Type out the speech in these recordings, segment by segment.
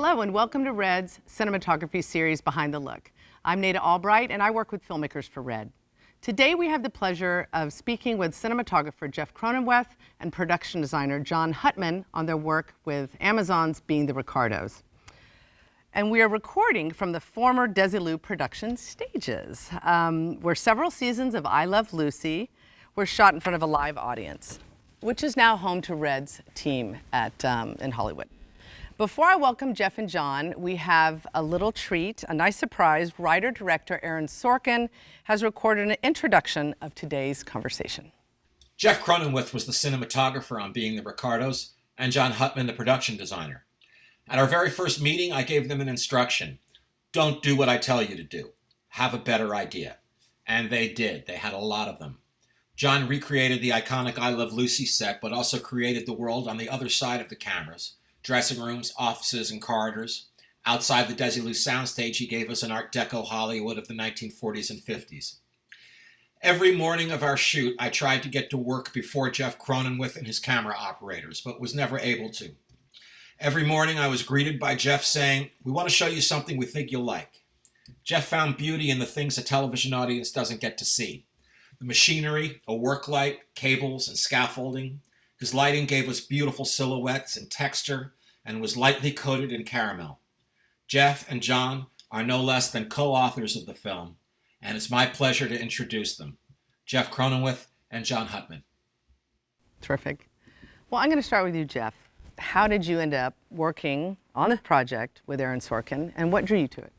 Hello and welcome to RED's cinematography series Behind the Look. I'm Nada Albright and I work with filmmakers for RED. Today we have the pleasure of speaking with cinematographer Jeff Cronenweth and production designer Jon Hutman on their work with Amazon's Being the Ricardos. And we are recording from the former Desilu production stages, where several seasons of I Love Lucy were shot in front of a live audience, which is now home to RED's team in Hollywood. Before I welcome Jeff and Jon, we have a little treat, a nice surprise. Writer-director Aaron Sorkin has recorded an introduction of today's conversation. Jeff Cronenweth was the cinematographer on Being the Ricardos, and Jon Hutman the production designer. At our very first meeting, I gave them an instruction. Don't do what I tell you to do. Have a better idea. And they did. They had a lot of them. Jon recreated the iconic I Love Lucy set, but also created the world on the other side of the cameras. Dressing rooms, offices, and corridors. Outside the Desilu soundstage, he gave us an Art Deco Hollywood of the 1940s and 50s. Every morning of our shoot, I tried to get to work before Jeff Cronenweth and his camera operators, but was never able to. Every morning I was greeted by Jeff saying, "We want to show you something we think you'll like." Jeff found beauty in the things a television audience doesn't get to see. The machinery, a work light, cables, and scaffolding. His lighting gave us beautiful silhouettes and texture and was lightly coated in caramel. Jeff and Jon are no less than co-authors of the film, and it's my pleasure to introduce them. Jeff Cronenweth and Jon Hutman. Terrific. Well, I'm going to start with you, Jeff. How did you end up working on this project with Aaron Sorkin, and what drew you to it?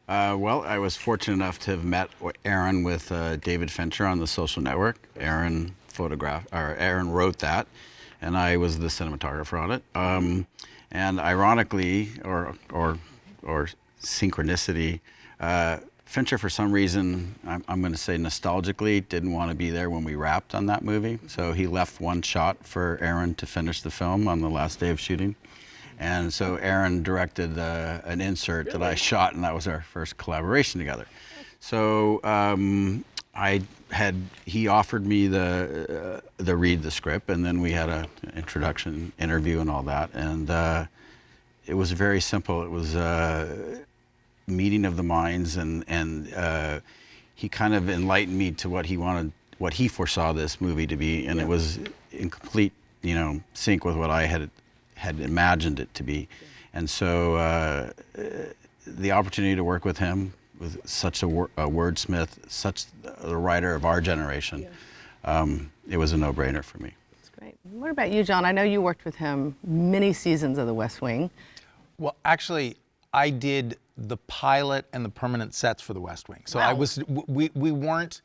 Well, I was fortunate enough to have met Aaron with David Fincher on The Social Network. Aaron wrote that, and I was the cinematographer on it. And ironically, or synchronicity, Fincher, for some reason, I'm going to say nostalgically, didn't want to be there when we wrapped on that movie. So he left one shot for Aaron to finish the film on the last day of shooting. And so Aaron directed an insert that I shot, and that was our first collaboration together. So he offered me the read the script, and then we had an introduction interview and all that. And it was very simple. It was meeting of the minds, and he kind of enlightened me to what he wanted, what he foresaw this movie to be, and it was in complete, sync with what I had imagined it to be. And so the opportunity to work with him, with such a wordsmith, such a writer of our generation, it was a no-brainer for me. That's great. What about you, Jon? I know you worked with him many seasons of The West Wing. Well, actually, I did the pilot and the permanent sets for The West Wing. So wow. we weren't,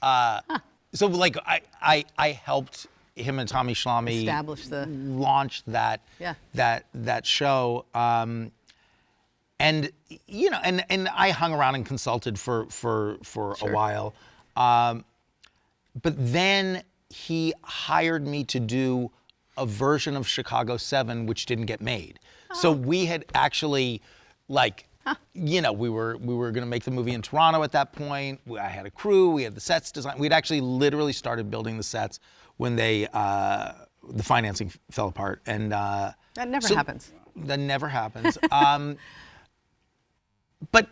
so like I helped him and Tommy Schlamme establish launch that show. And and I hung around and consulted for Sure. a while. But then he hired me to do a version of Chicago 7 which didn't get made. Oh. So we had actually we were going to make the movie in Toronto at that point. I had a crew, we had the sets designed. We'd actually literally started building the sets when the financing fell apart. And that never happens. That never happens. But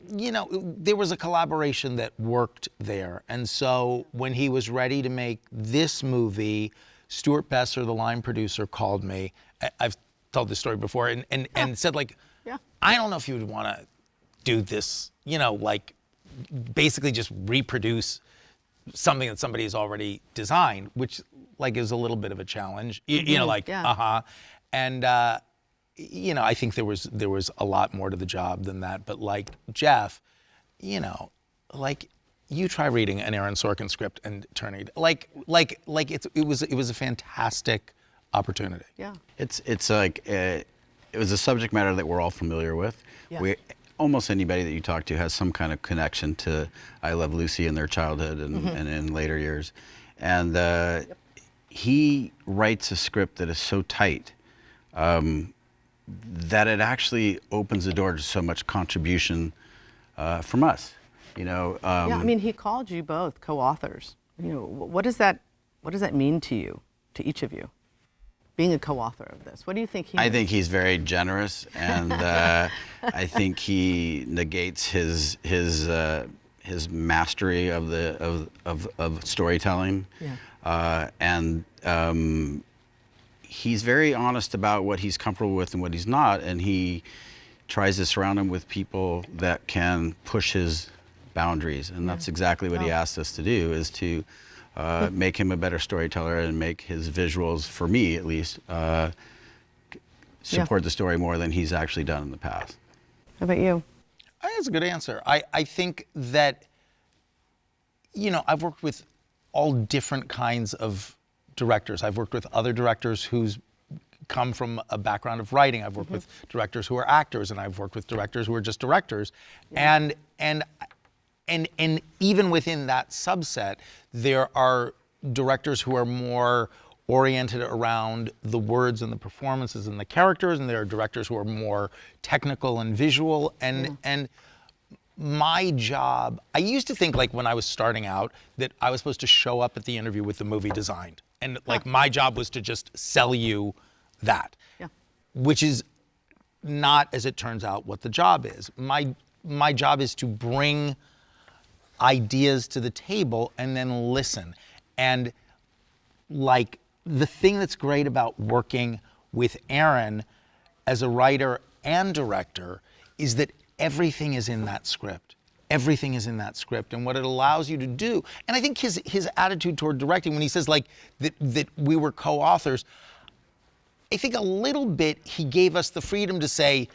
there was a collaboration that worked there. And so when he was ready to make this movie, Stuart Besser, the line producer, called me. I've told this story before, and said, I don't know if you would want to do this, basically just reproduce something that somebody has already designed, which is a little bit of a challenge, And I think there was a lot more to the job than that. But Jeff, you try reading an Aaron Sorkin script and turning it it was a fantastic opportunity. Yeah. It's like it was a subject matter that we're all familiar with. Yeah. Almost anybody that you talk to has some kind of connection to I Love Lucy in their childhood and in later years. And he writes a script that is so tight that it actually opens the door to so much contribution from us. I mean, he called you both co-authors. What does that mean to you, to each of you? being a co-author of this? What do you think he I is? think he's very generous, and I think he negates his mastery of storytelling. Yeah. And he's very honest about what he's comfortable with and what he's not, and he tries to surround him with people that can push his boundaries, and that's exactly what he asked us to do, is to make him a better storyteller and make his visuals, for me at least, support the story more than he's actually done in the past. How about you? I think that's a good answer. I think that, I've worked with all different kinds of directors. I've worked with other directors who's come from a background of writing. I've worked with directors who are actors, and I've worked with directors who are just directors. And even within that subset, there are directors who are more oriented around the words and the performances and the characters, and there are directors who are more technical and visual. And my job, I used to think, like, when I was starting out, that I was supposed to show up at the interview with the movie designed. And like my job was to just sell you that, which is not, as it turns out, what the job is. My job is to bring ideas to the table and then listen. And like, the thing that's great about working with Aaron as a writer and director is that everything is in that script. Everything is in that script, and what it allows you to do. And I think his attitude toward directing, when he says like that we were co-authors, I think a little bit he gave us the freedom to say,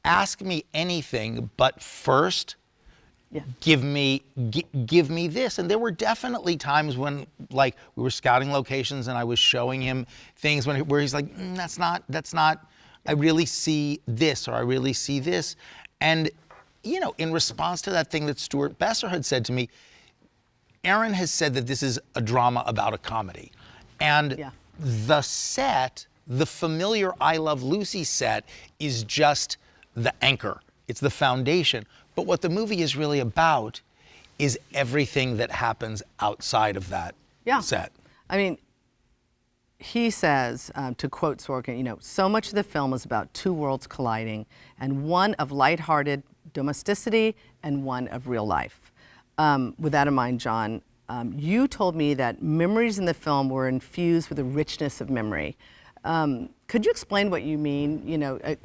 ask me anything, but first, give me this. And there were definitely times when, like, we were scouting locations and I was showing him things where he's like, that's not, I really see this, or I really see this. And, in response to that thing that Stuart Besser had said to me, Aaron has said that this is a drama about a comedy. And the set, the familiar I Love Lucy set, is just the anchor. It's the foundation. But what the movie is really about is everything that happens outside of that set. I mean, he says, to quote Sorkin, so much of the film is about two worlds colliding, and one of lighthearted domesticity and one of real life. With that in mind, Jon, you told me that memories in the film were infused with a richness of memory. Could you explain what you mean?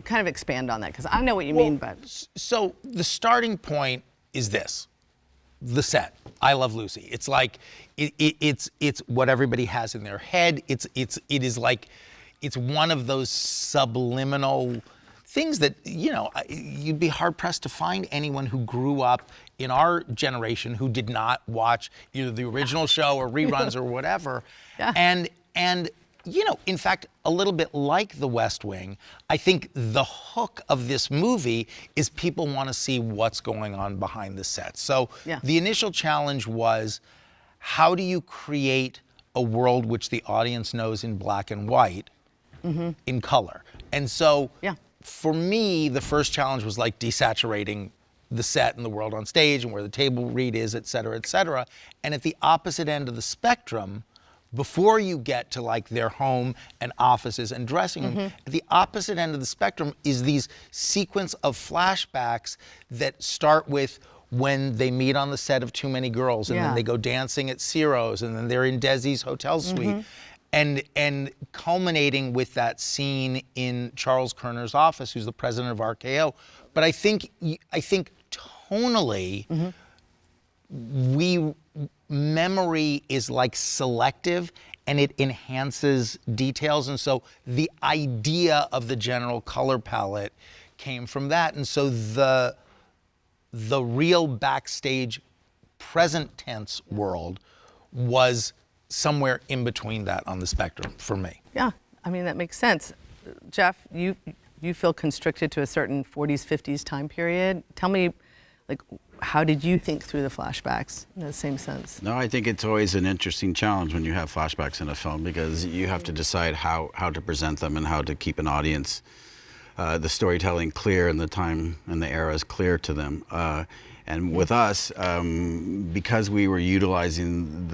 Kind of expand on that, because I know what you mean, but. So the starting point is this: the set, I Love Lucy. It's like it's what everybody has in their head. It is like, it's one of those subliminal things that, you'd be hard pressed to find anyone who grew up in our generation who did not watch either the original show or reruns or whatever. And in fact, a little bit like The West Wing, I think the hook of this movie is people want to see what's going on behind the set. So the initial challenge was, how do you create a world which the audience knows in black and white in color? And so for me, the first challenge was like desaturating the set and the world on stage and where the table read is, et cetera, et cetera. And at the opposite end of the spectrum, before you get to like their home and offices and dressing room, at the opposite end of the spectrum is these sequence of flashbacks that start with when they meet on the set of Too Many Girls, and then they go dancing at Ciro's, and then they're in Desi's hotel suite, and culminating with that scene in Charles Kerner's office, who's the president of RKO. But I think tonally, memory is like selective, and it enhances details. And so the idea of the general color palette came from that. And so the real backstage present tense world was somewhere in between that on the spectrum for me. Yeah, I mean, that makes sense. Jeff, you feel constricted to a certain 40s, 50s time period. Tell me, like, how did you think through the flashbacks in the same sense? No, I think it's always an interesting challenge when you have flashbacks in a film, because you have to decide how to present them and how to keep an audience, the storytelling clear and the time and the eras clear to them. And with us, because we were utilizing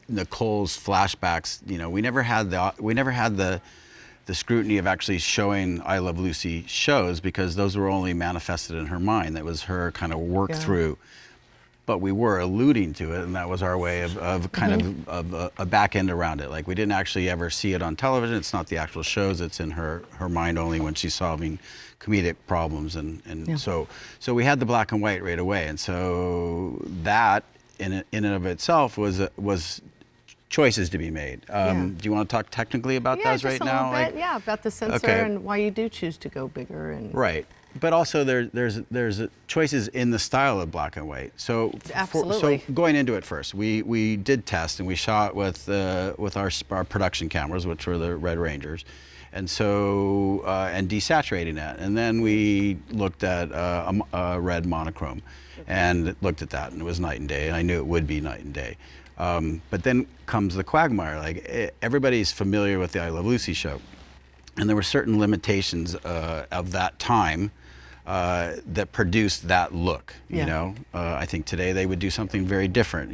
Nicole's flashbacks, we never had the scrutiny of actually showing I Love Lucy shows, because those were only manifested in her mind. That was her kind of work through. But we were alluding to it, and that was our way of kind of a back end around it. Like, we didn't actually ever see it on television. It's not the actual shows. It's in her mind only when she's solving comedic problems. And so we had the black and white right away. And so that in and of itself was choices to be made. Do you want to talk technically about those right now? Bit, about the sensor and why you do choose to go bigger. And right. But also there's choices in the style of black and white. So absolutely. So going into it first, we did test, and we shot with our production cameras, which were the Red Rangers, and so and desaturating that, and then we looked at a red monochrome, and looked at that, and it was night and day. And I knew it would be night and day. But then comes the quagmire. Like, everybody's familiar with the I Love Lucy show, and there were certain limitations of that time that produced that look. I think today they would do something very different.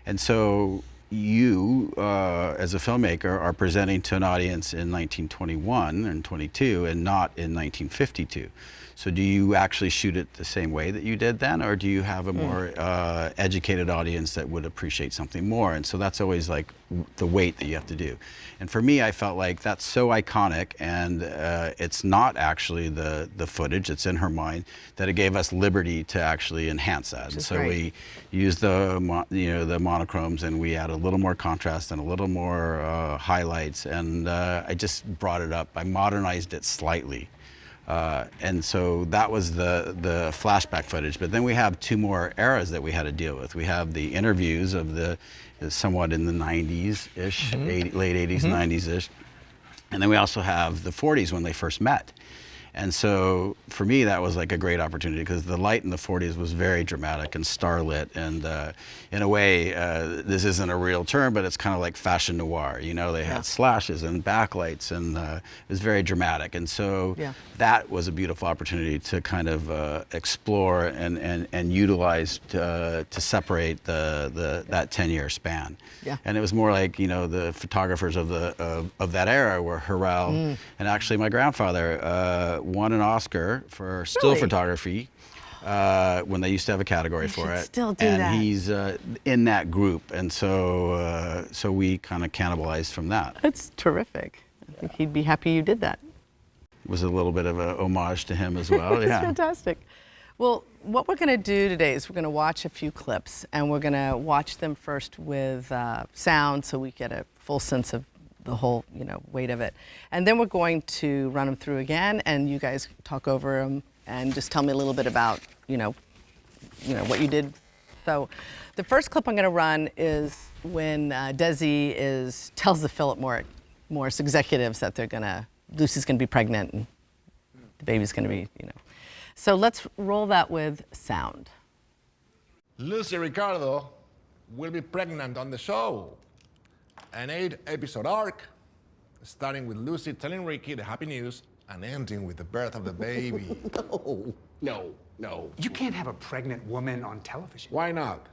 And so you, as a filmmaker, are presenting to an audience in 1921 and 22, and not in 1952. So do you actually shoot it the same way that you did then, or do you have a more educated audience that would appreciate something more? And so that's always like the weight that you have to do. And for me, I felt like that's so iconic, and it's not actually the footage, it's in her mind, that it gave us liberty to actually enhance that. And so we used the monochromes, and we added a little more contrast and a little more highlights, and I just brought it up. I modernized it slightly. And so that was the flashback footage. But then we have two more eras that we had to deal with. We have the interviews of the somewhat in the 90s-ish, late 80s, 90s-ish. And then we also have the 40s when they first met. And so for me, that was like a great opportunity, because the light in the 40s was very dramatic and starlit. And in a way, this isn't a real term, but it's kind of like fashion noir. They had slashes and backlights, and it was very dramatic. And so that was a beautiful opportunity to kind of explore and utilize to separate that 10-year span. And it was more like, the photographers of that era were Harrell, and actually my grandfather won an Oscar for still photography when they used to have a category for it. Still do and that. He's in that group, and so we kind of cannibalized from that. That's terrific. I think he'd be happy you did that. It was a little bit of a homage to him as well. It's fantastic. Well, what we're going to do today is we're going to watch a few clips, and we're going to watch them first with sound, so we get a full sense of the whole, weight of it. And then we're going to run them through again, and you guys talk over them and just tell me a little bit about, what you did. So the first clip I'm going to run is when Desi tells the Philip Morris executives that Lucy's going to be pregnant and the baby's going to be, So let's roll that with sound. Lucy Ricardo will be pregnant on the show. An 8-episode arc, starting with Lucy telling Ricky the happy news and ending with the birth of the baby. No. You can't have a pregnant woman on television. Why not?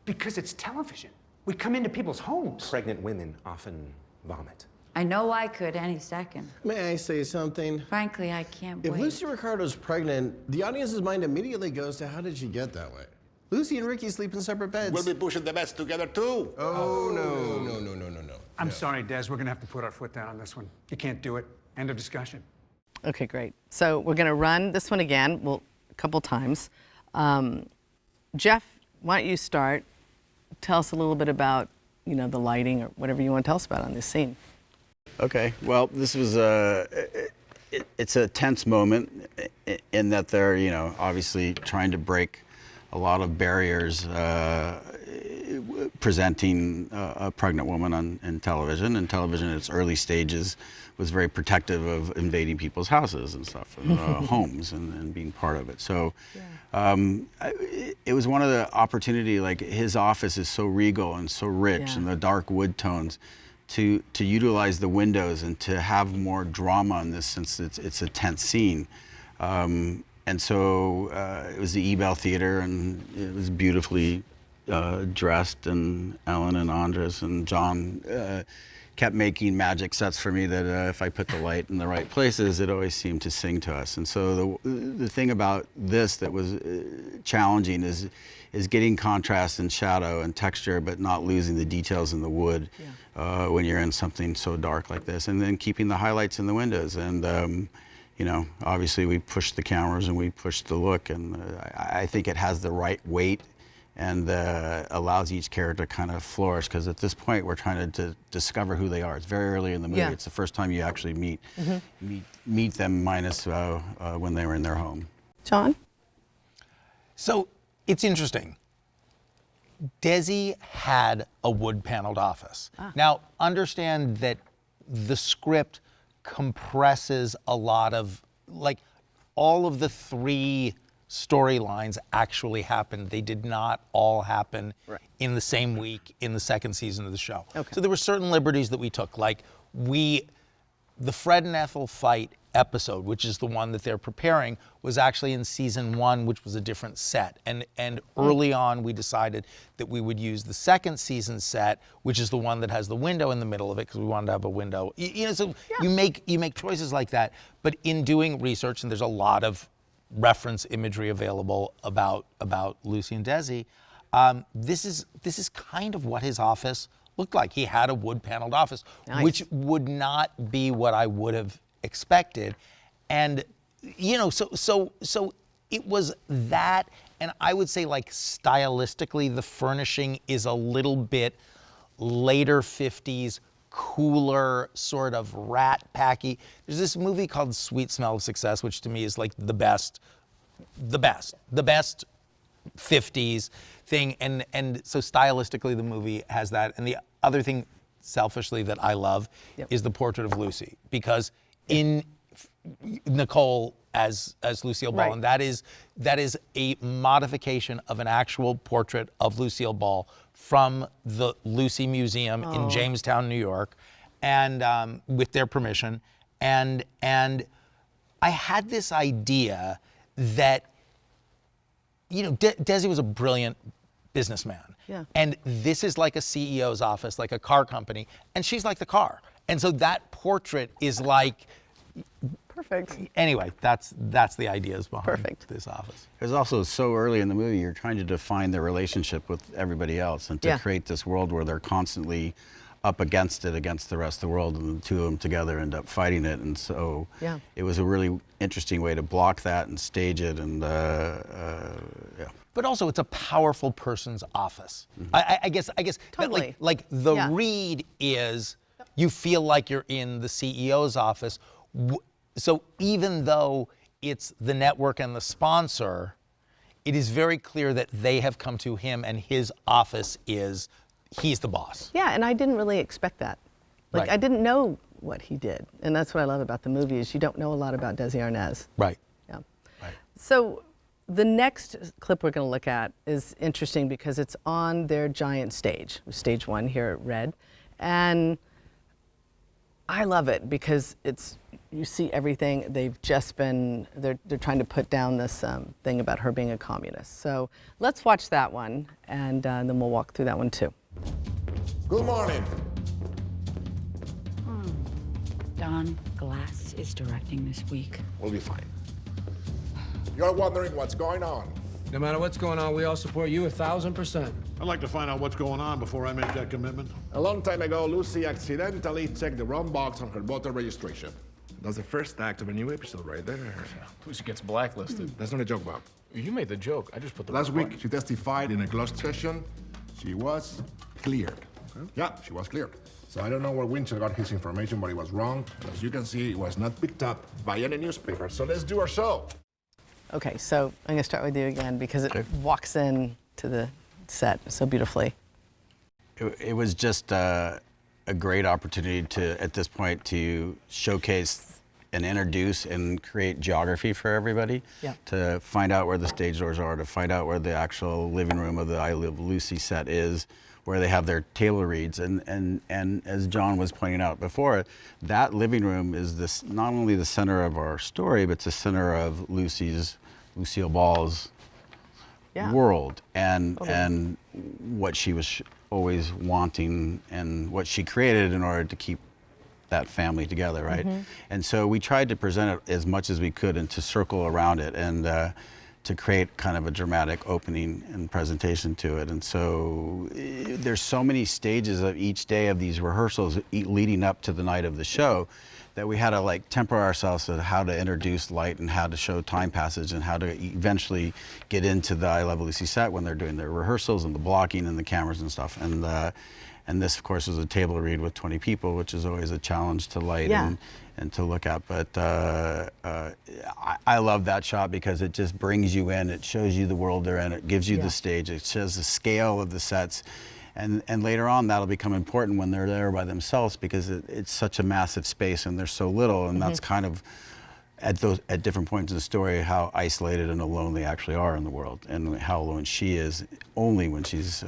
Because it's television. We come into people's homes. Pregnant women often vomit. I know I could any second. May I say something? Frankly, I can't If wait. Lucy Ricardo's pregnant, the audience's mind immediately goes to how did she get that way? Lucy and Ricky sleep in separate beds. We'll be pushing the beds together too. Oh, no. I'm sorry, Des. We're going to have to put our foot down on this one. You can't do it. End of discussion. Okay, great. So we're going to run this one again, a couple times. Jeff, why don't you start? Tell us a little bit about, the lighting or whatever you want to tell us about on this scene. Okay. Well, this was it's a tense moment in that they're, obviously trying to break a lot of barriers presenting a pregnant woman in television. And television in its early stages was very protective of invading people's houses and stuff, and, homes, and being part of it. So it was one of the opportunity, like his office is so regal and so rich, and the dark wood tones, to utilize the windows and to have more drama in this, since it's a tense scene. And so it was the Ebell Theater, and it was beautifully dressed, and Ellen and Andres and John kept making magic sets for me that if I put the light in the right places, it always seemed to sing to us. And so the thing about this that was challenging is getting contrast and shadow and texture, but not losing the details in the wood when you're in something so dark like this, and then keeping the highlights in the windows. And you know, obviously we pushed the cameras and we pushed the look, and I think it has the right weight and allows each character to kind of flourish, because at this point we're trying to discover who they are. It's very early in the movie. It's the first time you actually meet them, minus when they were in their home. John? So it's interesting. Desi had a wood-paneled office. Now, understand that the script compresses a lot of, like, all of the 3 storylines actually happened. They did not all happen in the same week in the second season of the show. So there were certain liberties that we took, like the Fred and Ethel fight episode, which is the one that they're preparing, was actually in season 1, which was a different set. And early on, we decided that we would use the second season set, which is the one that has the window in the middle of it, because we wanted to have a window. You know, so you make choices like that. But in doing research, and there's a lot of reference imagery available about Lucy and Desi, this is kind of what his office looked like. He had a wood-paneled office, which would not be what I would have expected. And you know, so it was that, and I would say, like, stylistically, the furnishing is a little bit later 50s, cooler, sort of rat packy. There's this movie called Sweet Smell of Success, which to me is like the best 50s thing. And so stylistically, the movie has that. And the other thing, selfishly, that I love is the portrait of Lucy, because in Nicole as Lucille Ball, and that is a modification of an actual portrait of Lucille Ball from the Lucy Museum in Jamestown, New York, and with their permission. And I had this idea that, you know, Desi was a brilliant businessman. And this is like a CEO's office, like a car company, and she's like the car. And so that portrait is like, perfect. Anyway, that's the ideas behind this office. It was also so early in the movie, you're trying to define their relationship with everybody else, and to create this world where they're constantly up against the rest of the world, and the two of them together end up fighting it. And so it was a really interesting way to block that and stage it, and But also, it's a powerful person's office. I guess Totally. that, like the read is, you feel like you're in the CEO's office. So even though it's the network and the sponsor, it is very clear that they have come to him, and his office is, he's the boss. Yeah, and I didn't really expect that. Like, I didn't know what he did. And that's what I love about the movie, is you don't know a lot about Desi Arnaz. Right. Yeah. So the next clip we're going to look at is interesting because it's on their giant stage, stage 1 here at Red. And I love it because you see everything. They've just been, they're trying to put down this thing about her being a communist. So let's watch that one, and then we'll walk through that one too. Good morning. Don Glass is directing this week. We'll be fine. You're wondering what's going on. No matter what's going on, we all support you 1,000%. I'd like to find out what's going on before I make that commitment. A long time ago, Lucy accidentally checked the wrong box on her voter registration. That's the first act of a new episode right there. Lucy gets blacklisted. That's not a joke, Bob. You made the joke. I just put the Last wrong week, she testified in a closed session. She was cleared. Yeah, she was cleared. So I don't know where Winchell got his information, but it was wrong. As you can see, it was not picked up by any newspaper. So let's do our show. Okay, so I'm going to start with you again because it walks in to the set so beautifully. It was just a great opportunity to, at this point, to showcase and introduce and create geography for everybody. To find out where the stage doors are, to find out where the actual living room of the I Live Lucy set is, where they have their table reads. And as John was pointing out before, that living room is this, not only the center of our story, but it's the center of Lucille Ball's world and what she was always wanting and what she created in order to keep that family together, right? And so we tried to present it as much as we could and to circle around it and to create kind of a dramatic opening and presentation to it. And so there's so many stages of each day of these rehearsals leading up to the night of the show that we had to like temper ourselves to how to introduce light and how to show time passage and how to eventually get into the I Love Lucy set when they're doing their rehearsals and the blocking and the cameras and stuff. And this, of course, is a table read with 20 people, which is always a challenge to light and to look at. But I love that shot because it just brings you in. It shows you the world they're in. It gives you the stage. It shows the scale of the sets. And later on, that'll become important when they're there by themselves because it's such a massive space and there's so little. And that's kind of, at different points in the story, how isolated and alone they actually are in the world, and how alone she is. Only when she's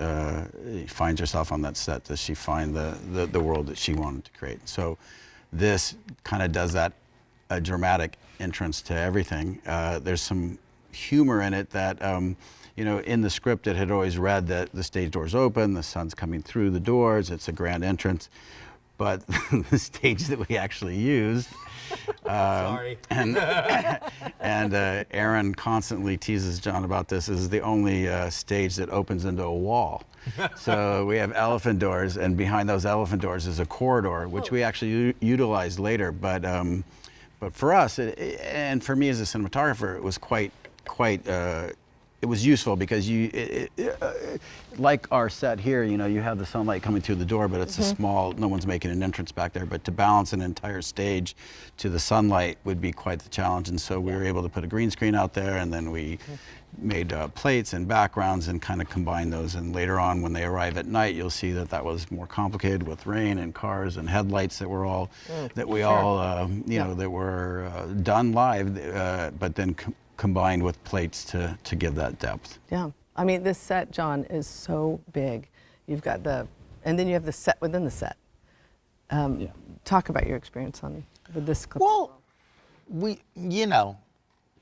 finds herself on that set does she find the world that she wanted to create. So this kind of does that, a dramatic entrance to everything. There's some humor in it that, you know, in the script it had always read that the stage doors open, the sun's coming through the doors, it's a grand entrance. But the stage that we actually used, and Aaron constantly teases John about this, is the only stage that opens into a wall. So we have elephant doors, and behind those elephant doors is a corridor, which we actually utilized later. But for us, and for me as a cinematographer, it was quite. It was useful because like our set here, you know, you have the sunlight coming through the door, but it's a small, no one's making an entrance back there, but to balance an entire stage to the sunlight would be quite the challenge. And so we were able to put a green screen out there, and then we made plates and backgrounds and kind of combined those. And later on, when they arrive at night, you'll see that that was more complicated with rain and cars and headlights that were all, that were done live, but then combined with plates to give that depth. Yeah, I mean, this set, John, is so big. You've got and then you have the set within the set. Talk about your experience with this clip. Well,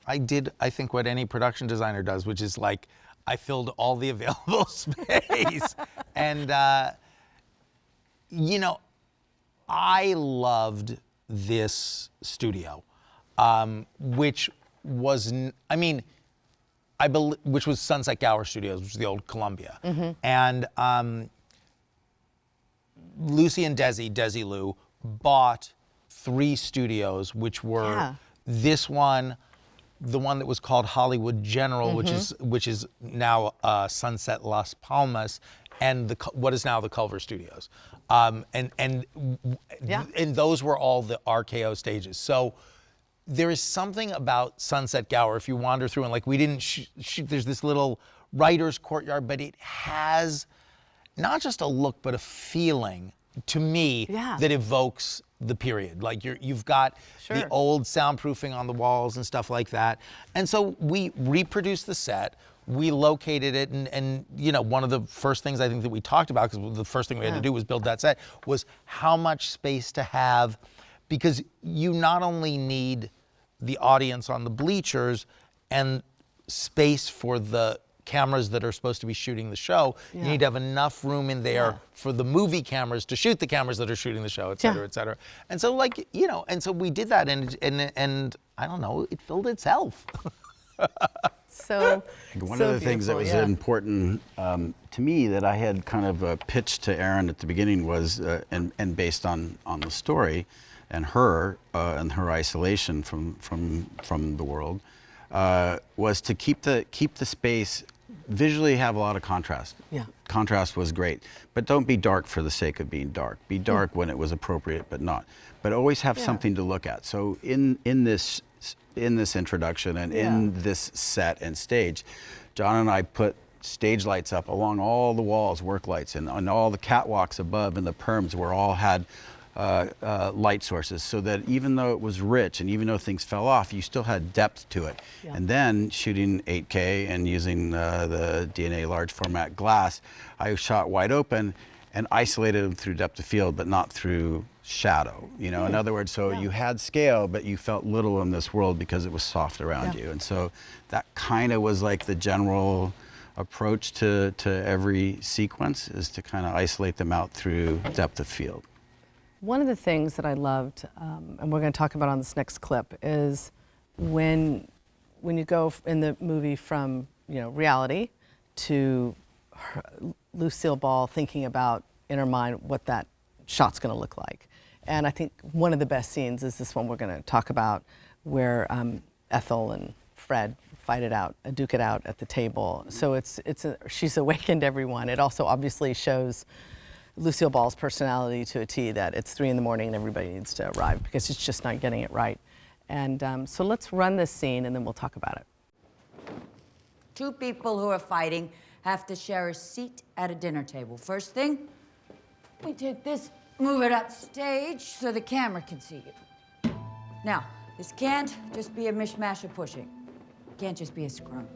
I did, I think, what any production designer does, which is like, I filled all the available space. And, I loved this studio, which was, which was Sunset Gower Studios, which is the old Columbia. And Lucy and Desi Lou, bought 3 studios, which were this one, the one that was called Hollywood General, which is now Sunset Las Palmas, and what is now the Culver Studios. And those were all the RKO stages. So there is something about Sunset Gower, if you wander through, and like we didn't shoot, there's this little writer's courtyard, but it has not just a look, but a feeling to me that evokes the period. Like you've got the old soundproofing on the walls and stuff like that. And so we reproduced the set, we located it, and one of the first things I think that we talked about, because the first thing we had to do was build that set, was how much space to have, because you not only need the audience on the bleachers and space for the cameras that are supposed to be shooting the show, you need to have enough room in there for the movie cameras to shoot the cameras that are shooting the show, et cetera, et cetera. And so and so we did that, and I don't know, it filled itself. So one of the things that was important to me that I had kind of pitched to Aaron at the beginning was, and based on the story, and her isolation from the world, was to keep the space, visually have a lot of contrast. Contrast was great, but don't be dark for the sake of being dark. Be dark when it was appropriate, but not. But always have something to look at. So in this introduction and in this set and stage, John and I put stage lights up along all the walls, work lights, and on all the catwalks above, and the perms were all had light sources, so that even though it was rich and even though things fell off, you still had depth to it. And then shooting 8K and using the DNA large format glass, I shot wide open and isolated them through depth of field, but not through shadow. In other words, so you had scale, but you felt little in this world because it was soft around you. And so that kind of was like the general approach to every sequence is to kind of isolate them out through depth of field. One of the things that I loved, and we're going to talk about on this next clip, is when you go in the movie from reality to Lucille Ball thinking about in her mind what that shot's going to look like. And I think one of the best scenes is this one we're going to talk about, where Ethel and Fred fight it out, duke it out at the table. So she's awakened everyone. It also obviously shows Lucille Ball's personality to a T, that it's 3 in the morning and everybody needs to arrive because it's just not getting it right. And so let's run this scene and then we'll talk about it. Two people who are fighting have to share a seat at a dinner table. First thing, we take this, move it up stage so the camera can see you. Now, this can't just be a mishmash of pushing. It can't just be a scrum.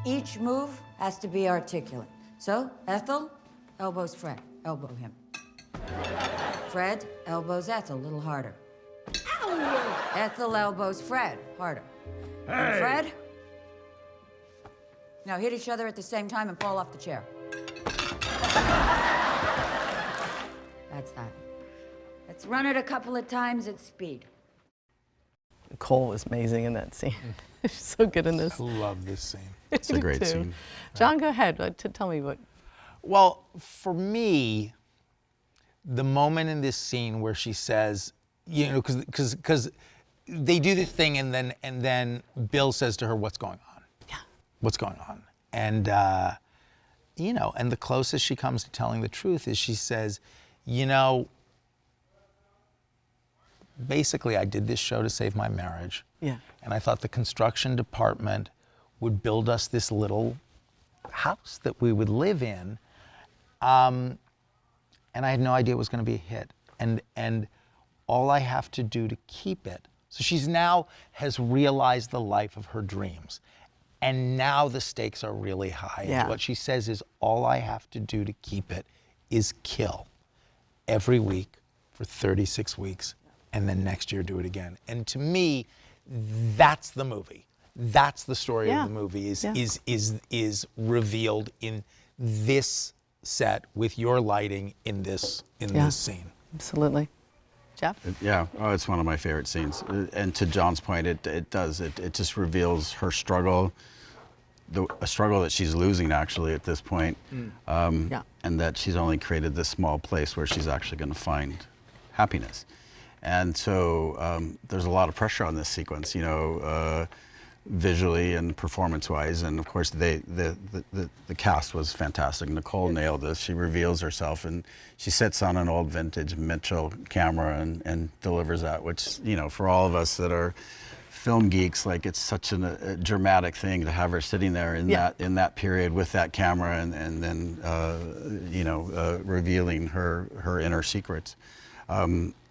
Each move has to be articulate. So, Ethel elbows Fred, elbow him. Fred elbows Ethel, a little harder. Ow! Ethel elbows Fred, harder. Hey. And Fred, now hit each other at the same time and fall off the chair. That's that. Let's run it a couple of times at speed. Nicole was amazing in that scene. She's so good in this. I love this scene. It's a great scene. John, go ahead. Tell me what. Well, for me, the moment in this scene where she says, because they do this thing and then Bill says to her, "What's going on?" Yeah. What's going on? And and the closest she comes to telling the truth is she says, basically, I did this show to save my marriage. Yeah. And I thought the construction department would build us this little house that we would live in. And I had no idea it was going to be a hit. And all I have to do to keep it. So she's now has realized the life of her dreams. And now the stakes are really high. Yeah. And what she says is, all I have to do to keep it is kill every week for 36 weeks. And then next year do it again. And to me, that's the movie. That's the story of the movie is revealed in this set with your lighting in this scene. Absolutely. Jeff? Yeah, it's one of my favorite scenes. And to John's point, it just reveals her struggle, a struggle that she's losing actually at this point. And that she's only created this small place where she's actually going to find happiness. And so there's a lot of pressure on this sequence, visually and performance-wise. And of course, the cast was fantastic. Nicole nailed this. She reveals herself, and she sits on an old vintage Mitchell camera and delivers that, which, for all of us that are film geeks, like, it's such a dramatic thing to have her sitting there in that period with that camera and then revealing her inner secrets.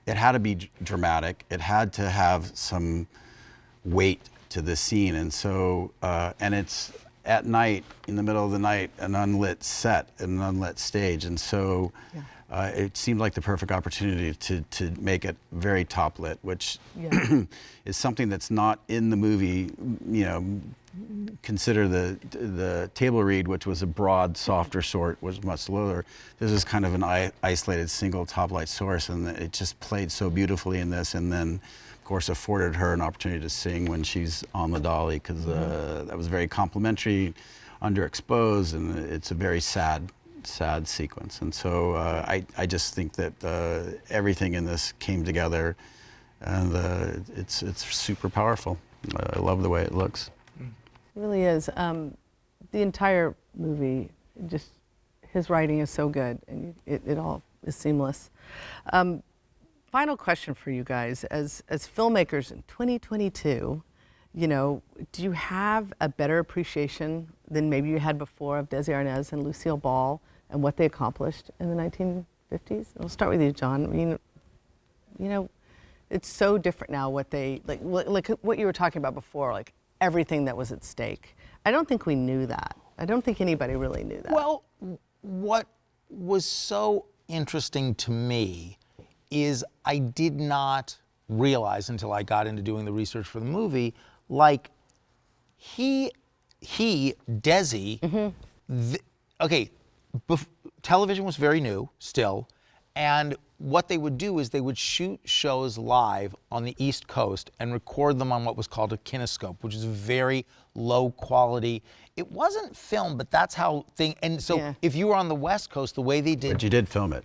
It had to be dramatic. It had to have some weight to the scene. And so, and it's at night, in the middle of the night, an unlit set, an unlit stage. And so it seemed like the perfect opportunity to make it very top lit, which is something that's not in the movie. Consider the table read, which was a broad, softer sort, was much lower. This is kind of an isolated single top light source, and it just played so beautifully in this. And then, of course, afforded her an opportunity to sing when she's on the dolly, because that was very complimentary, underexposed, and it's a very sad sequence. And so I just think that everything in this came together, and it's super powerful. I love the way it looks. It really is. The entire movie, just his writing is so good, and it all is seamless. Final question for you guys: as filmmakers in 2022, do you have a better appreciation than maybe you had before of Desi Arnaz and Lucille Ball and what they accomplished in the 1950s? We'll start with you, John. It's so different now. What they like what you were talking about before, like everything that was at stake. I don't think we knew that. I don't think anybody really knew that. Well, what was so interesting to me is I did not realize until I got into doing the research for the movie, like, he Desi, okay, television was very new still, and what they would do is they would shoot shows live on the East Coast and record them on what was called a kinescope, which is a very low quality. It wasn't film, but that's how and so if you were on the West Coast, the way they did. But you did film it.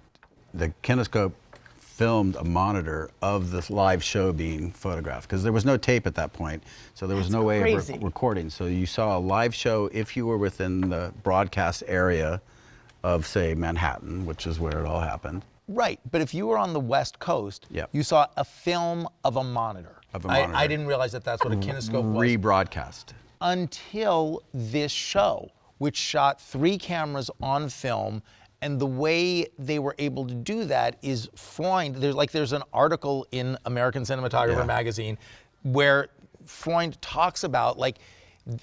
The kinescope filmed a monitor of this live show being photographed because there was no tape at that point, so there was no way of recording. So you saw a live show if you were within the broadcast area of, say, Manhattan, which is where it all happened. Right, but if you were on the West Coast, you saw a film of a monitor. I didn't realize that that's what a kinescope was. Rebroadcast. Until this show, which shot 3 cameras on film, and the way they were able to do that is Freund. There's an article in American Cinematographer magazine where Freund talks about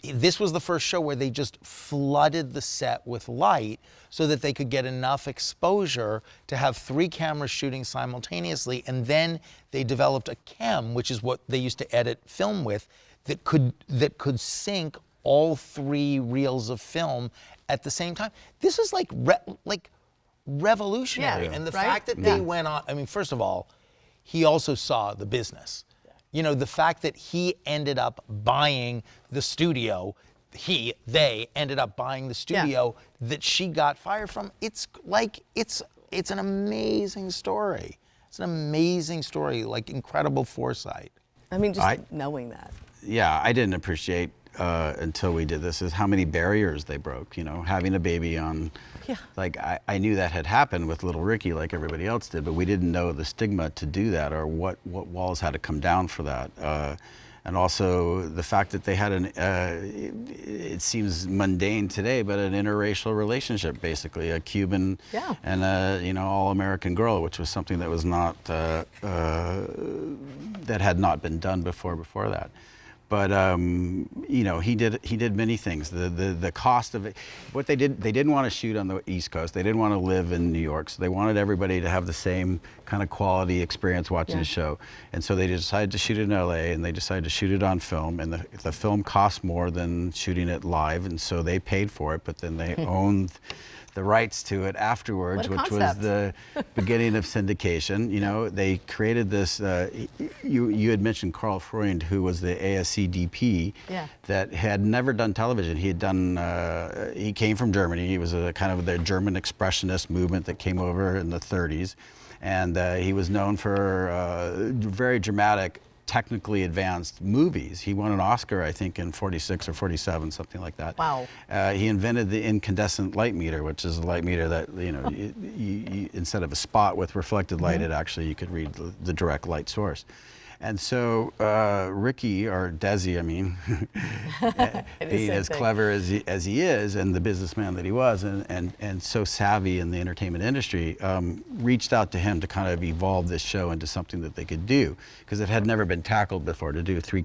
this was the first show where they just flooded the set with light so that they could get enough exposure to have 3 cameras shooting simultaneously. And then they developed a chem, which is what they used to edit film with, that could sync all 3 reels of film at the same time. This is revolutionary. And the fact that they went on, I mean, first of all, he also saw the business. You know, the fact that he ended up buying the studio, they ended up buying the studio that she got fired from. It's an amazing story. It's an amazing story, incredible foresight. I mean, just knowing that. Yeah, I didn't appreciate until we did this is how many barriers they broke. You know, having a baby on. Yeah. I knew that had happened with little Ricky, like everybody else did, but we didn't know the stigma to do that or what walls had to come down for that. And also the fact that they had it seems mundane today, but an interracial relationship, basically, a Cuban and a all-American girl, which was something that was not that had not been done before that. But he did many things. The cost of it, what they didn't want to shoot on the East Coast. They didn't want to live in New York, so they wanted everybody to have the same kind of quality experience watching the show. And so they decided to shoot it in LA, and they decided to shoot it on film. And the film cost more than shooting it live, and so they paid for it. But then they owned the rights to it afterwards, which was the beginning of syndication. You know, they created this, you had mentioned Carl Freund, who was the ASCDP, that had never done television. He had done, he came from Germany. He was a kind of the German expressionist movement that came over in the 30s. And he was known for very dramatic, technically advanced movies. He won an Oscar, I think, in 46 or 47, something like that. Wow. He invented the incandescent light meter, which is a light meter that, you, instead of a spot with reflected light, it actually, you could read the direct light source. And so Ricky, or Desi, I mean, being as clever as he is, and the businessman that he was, and so savvy in the entertainment industry, reached out to him to kind of evolve this show into something that they could do, because it had never been tackled before, to do 3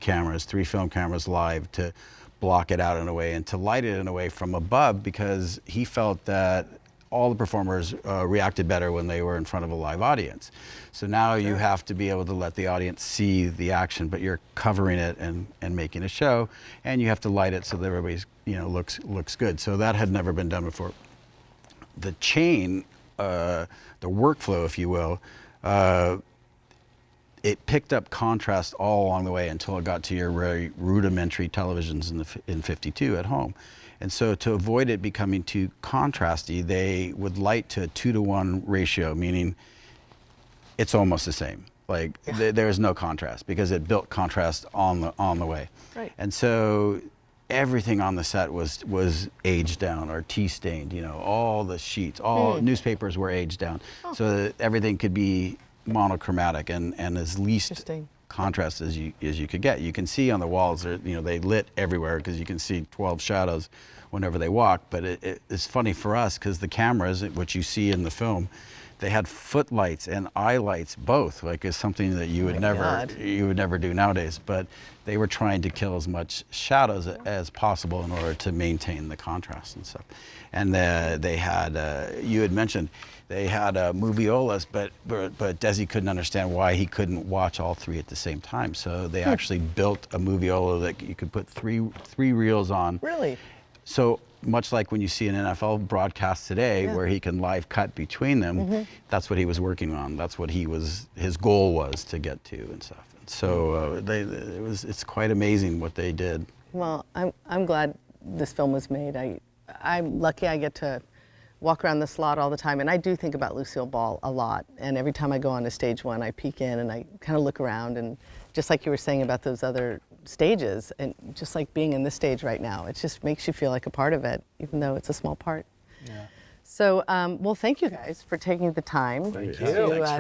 film cameras live, to block it out in a way, and to light it in a way from above, because he felt that all the performers reacted better when they were in front of a live audience. So now you have to be able to let the audience see the action, but you're covering it and making a show, and you have to light it so that everybody's looks good. So that had never been done before. The chain, the workflow, if you will, it picked up contrast all along the way until it got to your very rudimentary televisions in 52 at home. And so to avoid it becoming too contrasty, they would light to a 2-to-1 ratio, meaning it's almost the same. There's no contrast, because it built contrast on the way. Right. And so everything on the set was aged down or tea-stained. All the sheets, all newspapers were aged down, so that everything could be monochromatic and as least contrast as you could get. You can see on the walls, they lit everywhere, because you can see 12 shadows whenever they walk. But it's funny for us because the cameras, which you see in the film, they had footlights and eye lights both, like it's something that you would never do nowadays. But they were trying to kill as much shadows as possible in order to maintain the contrast and stuff. And they had, you had mentioned, they had moviolas, but Desi couldn't understand why he couldn't watch all three at the same time. So they actually built a moviola that you could put three reels on. Really? So much like when you see an NFL broadcast today, where he can live cut between them, that's what he was working on. That's what his goal was to get to and stuff. And so it's quite amazing what they did. Well, I'm glad this film was made. I'm lucky I get to walk around this lot all the time, and I do think about Lucille Ball a lot. And every time I go on to stage one, I peek in and I kind of look around, and just like you were saying about those other stages, and just like being in this stage right now, it just makes you feel like a part of it, even though it's a small part. Yeah. So, well, thank you guys for taking the time Thanks to for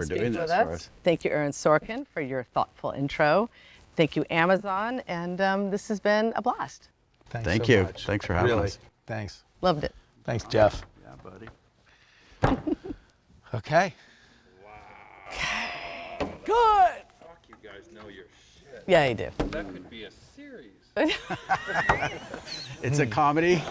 speak doing with this us. for us. Thank you, Aaron Sorkin, for your thoughtful intro. Thank you, Amazon, and this has been a blast. Thank so you. much. Thanks for having Really. us. Thanks. Loved it. Thanks, Jeff. Yeah, buddy. Okay. Good. You guys know your shit. Yeah, you do. That could be a series. It's a comedy.